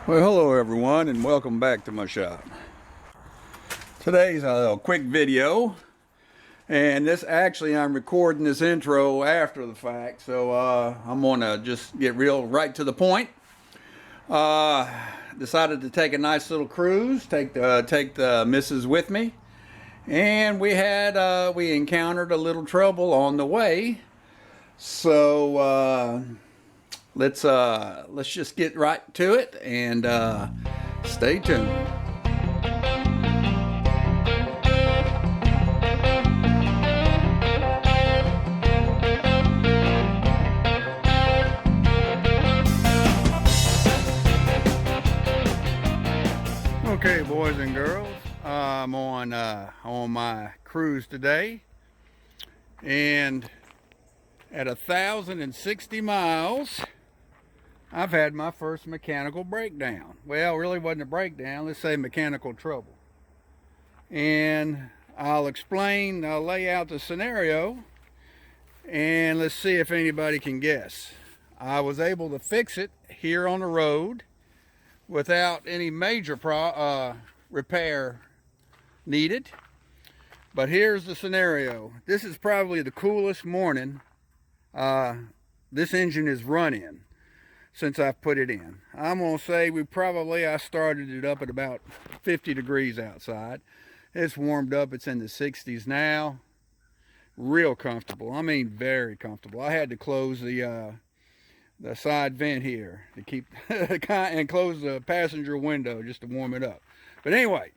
Well, hello everyone, and welcome back to my shop. Today's a quick video, and I'm recording this intro after the fact, so I'm gonna just get right to the point. Decided to take a nice little cruise, take the missus with me, and we encountered a little trouble on the way. So let's just get right to it and stay tuned. Okay, boys and girls, I'm on my cruise today, and at 1,060 miles, I've had my first mechanical breakdown. Well, it really wasn't a breakdown, let's say mechanical trouble. And I'll lay out the scenario, and let's see if anybody can guess. I was able to fix it here on the road without any major repair needed. But here's the scenario. This is probably the coolest morning this engine is run in since I've put it in. I'm gonna say I started it up at about 50 degrees outside. It's warmed up, it's in the 60s now. Real comfortable, I mean very comfortable. I had to close the side vent here to keep and close the passenger window just to warm it up. But anyway,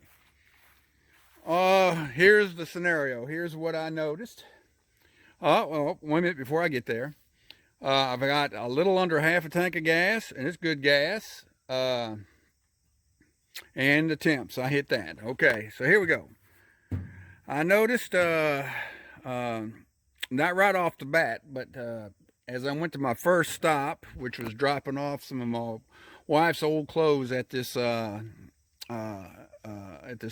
here's the scenario. Here's what I noticed. Well, 1 minute before I get there. I've got a little under half a tank of gas, and it's good gas. And the temps, I hit that. Okay, so here we go. I noticed, not right off the bat, but as I went to my first stop, which was dropping off some of my wife's old clothes at this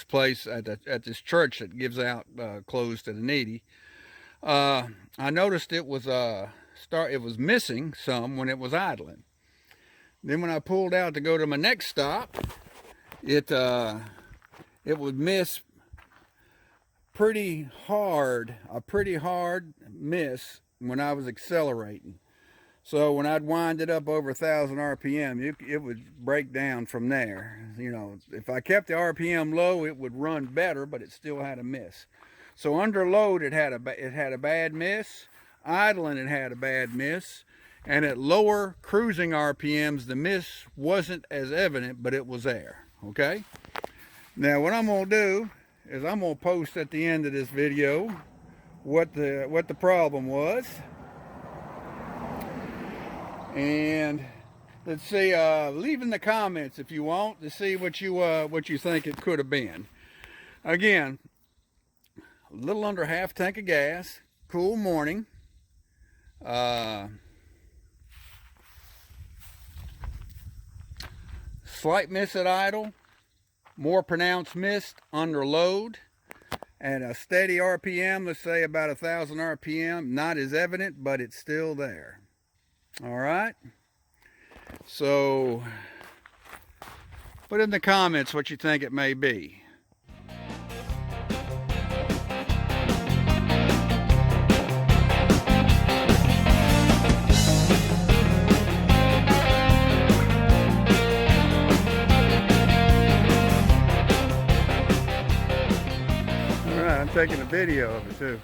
place, at this church that gives out clothes to the needy, I noticed it was missing some when it was idling. Then when I pulled out to go to my next stop, it would miss a pretty hard miss when I was accelerating. So when I'd wind it up over 1,000 RPM, it would break down from there. You know, if I kept the RPM low, it would run better, but it still had a miss. So under load, it had a bad miss. Idling, it had a bad miss. And at lower cruising RPMs, the miss wasn't as evident, but it was there. Okay. Now what I'm gonna do is I'm gonna post at the end of this video what the problem was. And let's see, leave in the comments if you want to see what you think it could have been. Again, a little under half tank of gas, cool morning. Slight miss at idle, more pronounced miss under load, and a steady RPM, let's say about 1,000 RPM, not as evident, but it's still there. All right, so put in the comments what you think it may be. I'm taking a video of it too.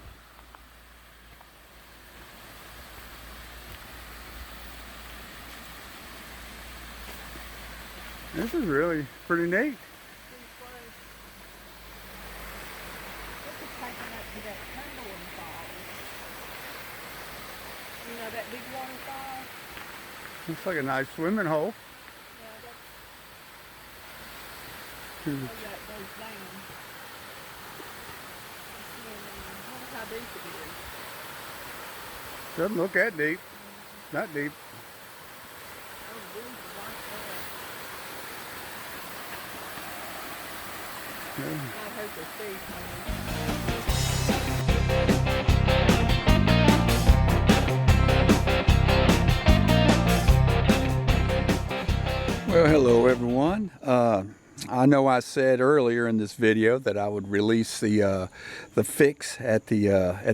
This is really pretty neat. You know that big waterfall? Looks like a nice swimming hole. Yeah, that goes down. How deep it is. Doesn't look that deep. Not deep. I hope the speed. Well, hello everyone. I know I said earlier in this video that I would release the fix at the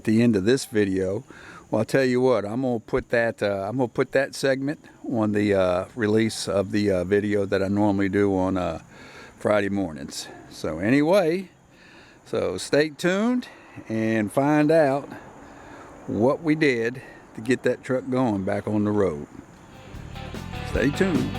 end of this video. Well, I'll tell you what. I'm gonna put that segment on the release of the video that I normally do on Friday mornings. So anyway, so stay tuned and find out what we did to get that truck going back on the road. Stay tuned.